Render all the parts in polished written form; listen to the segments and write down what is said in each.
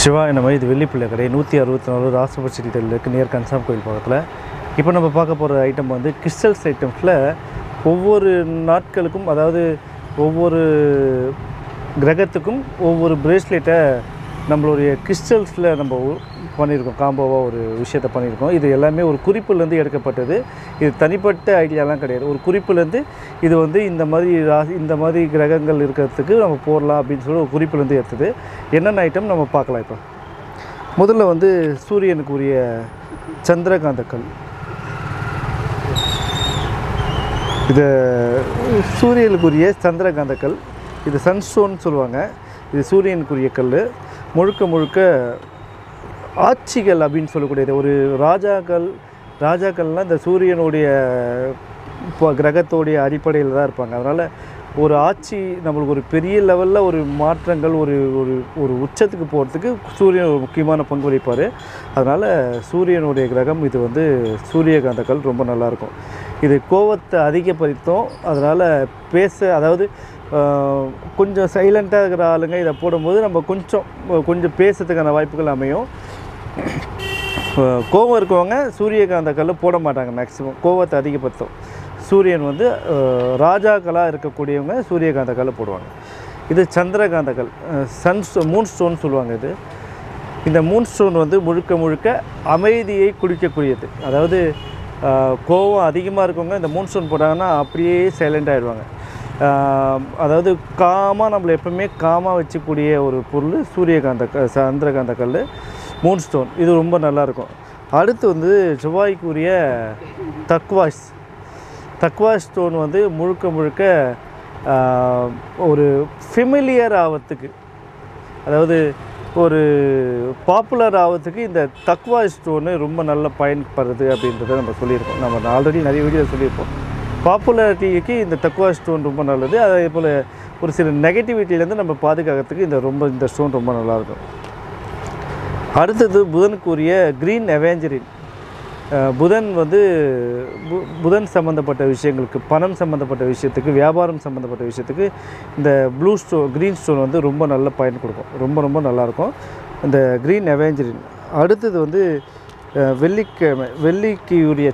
சிவாய நம்ம இது வெள்ளிப்பிள்ளை கடை 164 ராசபட்சி டீட்டெயில் இருக்குது நியர் கன்சாம் கோயில் பக்கத்தில். இப்போ நம்ம பார்க்க போகிற ஐட்டம் வந்து கிறிஸ்டல்ஸ் ஐட்டம்ஸில் ஒவ்வொரு நாட்களுக்கும், அதாவது ஒவ்வொரு கிரகத்துக்கும் ஒவ்வொரு பிரேஸ்லெட்டை நம்மளுடைய கிறிஸ்டல்ஸில் நம்ம பண்ணியிருக்கோம். காம்போவாக ஒரு விஷயத்தை பண்ணியிருக்கோம். இது எல்லாமே ஒரு குறிப்புலேருந்து எடுக்கப்பட்டது. இது தனிப்பட்ட ஐடியாலாம் கிடையாது. ஒரு குறிப்புலேருந்து இது வந்து இந்த மாதிரி கிரகங்கள் இருக்கிறதுக்கு நம்ம போடலாம் அப்படின்னு சொல்லி ஒரு குறிப்புலேருந்து எடுத்தது. என்னென்ன ஐட்டம் நம்ம பார்க்கலாம். இப்போ முதல்ல வந்து சூரியனுக்குரிய சந்திரகாந்தக்கல். இது சூரியனுக்குரிய சந்திரகாந்தக்கல். இது சன்ஸ்டோன் சொல்லுவாங்க. இது சூரியனுக்குரிய கல். முழுக்க ஆட்சிகள் அப்படின்னு சொல்லக்கூடியது. ஒரு ராஜாக்கள்னால் இந்த சூரியனுடைய கிரகத்தோடைய அடிப்படையில் தான் இருப்பாங்க. அதனால் ஒரு ஆட்சி நம்மளுக்கு ஒரு பெரிய லெவலில் ஒரு மாற்றங்கள் ஒரு ஒரு உச்சத்துக்கு போகிறதுக்கு சூரியன் ஒரு முக்கியமான பங்கு வகிப்பார். அதனால் சூரியனுடைய கிரகம் இது வந்து சூரியகாந்தக்கல் ரொம்ப நல்லாயிருக்கும். இது கோவத்தை அதிகப்படுத்தும். அதனால் அதாவது கொஞ்சம் சைலண்ட்டாக இருக்கிற ஆளுங்க இதை போடும்போது நம்ம கொஞ்சம் பேசுறதுக்கான வாய்ப்புகள் அமையும். கோவம் இருக்கவங்க சூரியகாந்தக்கல் போட மாட்டாங்க. மேக்ஸிமம் கோவத்தை அதிகப்படுத்தும். சூரியன் வந்து ராஜாக்களாக இருக்கக்கூடியவங்க சூரியகாந்தக்கல் போடுவாங்க. இது சந்திரகாந்தக்கல், மூன் ஸ்டோன் சொல்லுவாங்க. இந்த மூன் ஸ்டோன் வந்து முழுக்க அமைதியை குடிக்கக்கூடியது. அதாவது கோவம் அதிகமாக இருக்கவங்க இந்த மூன் ஸ்டோன் போட்டாங்கன்னா அப்படியே சைலண்ட் ஆகிடுவாங்க. அதாவது நம்மளை எப்பவுமே காமாக வச்சக்கூடிய ஒரு பொருள் சந்திரகாந்தக்கல், மூன் ஸ்டோன். இது ரொம்ப நல்லாயிருக்கும். அடுத்து வந்து செவ்வாய்க்குரிய தக்வாஷ் ஸ்டோன் வந்து முழுக்க ஒரு ஃபெமிலியர் ஆகிறதுக்கு, அதாவது ஒரு பாப்புலர் ஆகிறதுக்கு இந்த தக்வாஷ் ஸ்டோனு ரொம்ப நல்ல பயன்படுறது அப்படின்றத நம்ம சொல்லியிருக்கோம். நம்ம ஆல்ரெடி நிறைய வீடியோ சொல்லியிருப்போம். பாப்புலாரிட்டிக்கு இந்த தக்வாஷ் ஸ்டோன் ரொம்ப நல்லது. அதே போல் ஒரு சில நெகட்டிவிட்டியிலேருந்து நம்ம பாதுகாக்கிறதுக்கு இந்த ஸ்டோன் ரொம்ப நல்லாயிருக்கும். அடுத்தது புதனுக்குரிய க்ரீன் அவெஞ்சரின். புதன் சம்மந்தப்பட்ட விஷயங்களுக்கு, பணம் சம்மந்தப்பட்ட விஷயத்துக்கு, வியாபாரம் சம்மந்தப்பட்ட விஷயத்துக்கு இந்த க்ரீன் ஸ்டோன் வந்து ரொம்ப நல்ல பயன் கொடுக்கும். ரொம்ப நல்லாயிருக்கும் இந்த க்ரீன் அவெஞ்சரின். அடுத்தது வந்து வெள்ளிக்குரிய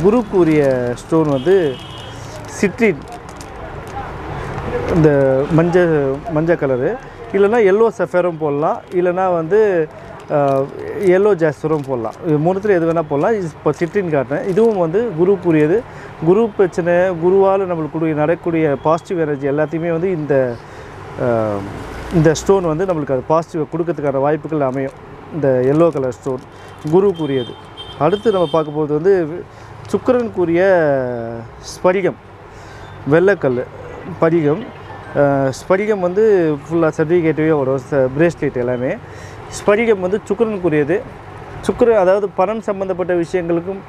குருக்குரிய ஸ்டோன் வந்து சிட்ரின், இந்த மஞ்சள் கலரு. இல்லைனா எல்லோ சஃபரும் போடலாம், இல்லைனா வந்து எல்லோ ஜாஸ்பரும் போடலாம். இது மூணுத்தில் எது வேணால் போடலாம். இப்போ சிட்ரின் காட்டுறேன். இதுவும் வந்து குருக்குரியது. குரு பிரச்சனை, குருவால் நம்மளுக்கு நடக்கக்கூடிய பாசிட்டிவ் எனர்ஜி எல்லாத்தையுமே வந்து இந்த ஸ்டோன் வந்து நம்மளுக்கு அது பாசிட்டிவ் கொடுக்கறதுக்கான வாய்ப்புகள் அமையும். இந்த எல்லோ கலர் ஸ்டோன் குருக்குரியது. அடுத்து நம்ம பார்க்கும்போது வந்து சுக்கிரனுக்குரிய ஸ்படிகம், வெள்ளைக்கல் ஸ்படிகம் வந்து ஃபுல்லாக சர்டிஃபிகேட்டிவே வரும். பிரேஸ்லெட் எல்லாமே ஸ்படிகம் வந்து சுக்கிரனுக்குரியது. அதாவது பணம் சம்மந்தப்பட்ட விஷயங்களுக்கும்,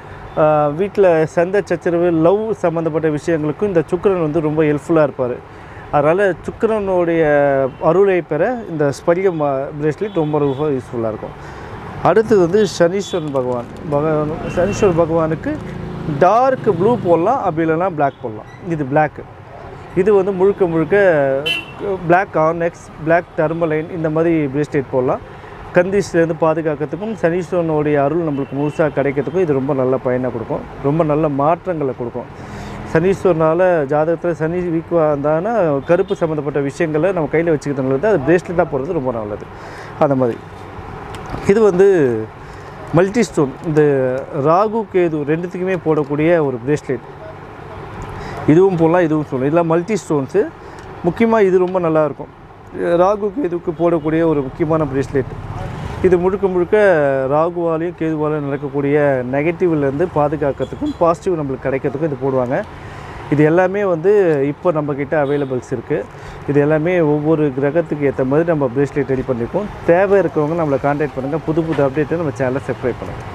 வீட்டில் சண்டை சச்சரவு, லவ் சம்மந்தப்பட்ட விஷயங்களுக்கும் இந்த சுக்கிரன் வந்து ரொம்ப ஹெல்ப்ஃபுல்லாக இருப்பார். அதனால் சுக்கிரனுடைய அருளை பெற இந்த ஸ்படிகம் பிரேஸ்லெட் ரொம்ப யூஸ்ஃபுல்லாக இருக்கும். அடுத்தது வந்து சனீஸ்வரன் பகவானுக்கு டார்க் ப்ளூ போடலாம், அப்படி இல்லைனா பிளாக் போடலாம். இது பிளாக்கு. இது வந்து முழுக்க பிளாக் ஆர்னெக்ஸ், பிளாக் டர்மலைன், இந்த மாதிரி பிரேஸ்லெட் போடலாம். கந்திஷ்லேருந்து பாதுகாக்கிறதுக்கும் சனீஸ்வரனுடைய அருள் நம்மளுக்கு முழுசாக கிடைக்கிறதுக்கும் இது ரொம்ப நல்ல பயனை கொடுக்கும். ரொம்ப நல்ல மாற்றங்களை கொடுக்கும். சனீஸ்வரனால் ஜாதகத்தில் சனி வீக்காக இருந்தாங்கன்னா கருப்பு சம்மந்தப்பட்ட விஷயங்களை நம்ம கையில் வச்சுக்கிறது நல்லது. அது பிரேஸ்லெட்டாக போடுறது ரொம்ப நல்லது. அந்த மாதிரி இது வந்து மல்டி ஸ்டோன். இந்த ராகு கேது ரெண்டுத்துக்குமே போடக்கூடிய ஒரு பிரேஸ்லெட். இதுவும் போடலாம், இதுவும் சொல்லலாம். இதெல்லாம் மல்டி ஸ்டோன்ஸு. முக்கியமாக இது ரொம்ப நல்லாயிருக்கும். ராகு கேதுவுக்கு போடக்கூடிய ஒரு முக்கியமான பிரேஸ்லெட். இது முழுக்க ராகுவாலையும் கேதுவாலையும் நடக்கக்கூடிய நெகட்டிவ்லேருந்து பாதுகாக்கிறதுக்கும் பாசிட்டிவ் நம்மளுக்கு கிடைக்கிறதுக்கும் இது போடுவாங்க. இது எல்லாமே வந்து இப்போ நம்மக்கிட்ட அவைலபிள்ஸ் இருக்குது. இது எல்லாமே ஒவ்வொரு கிரகத்துக்கு ஏற்ற மாதிரி நம்ம பிரேஸ்லெட் ரெடி பண்ணியிருக்கோம். தேவை இருக்கவங்க நம்மளை கான்டாக்ட் பண்ணுங்கள். புது அப்டேட்டை நம்ம சேனலை சப்ஸ்கிரைப் பண்ணுங்கள்.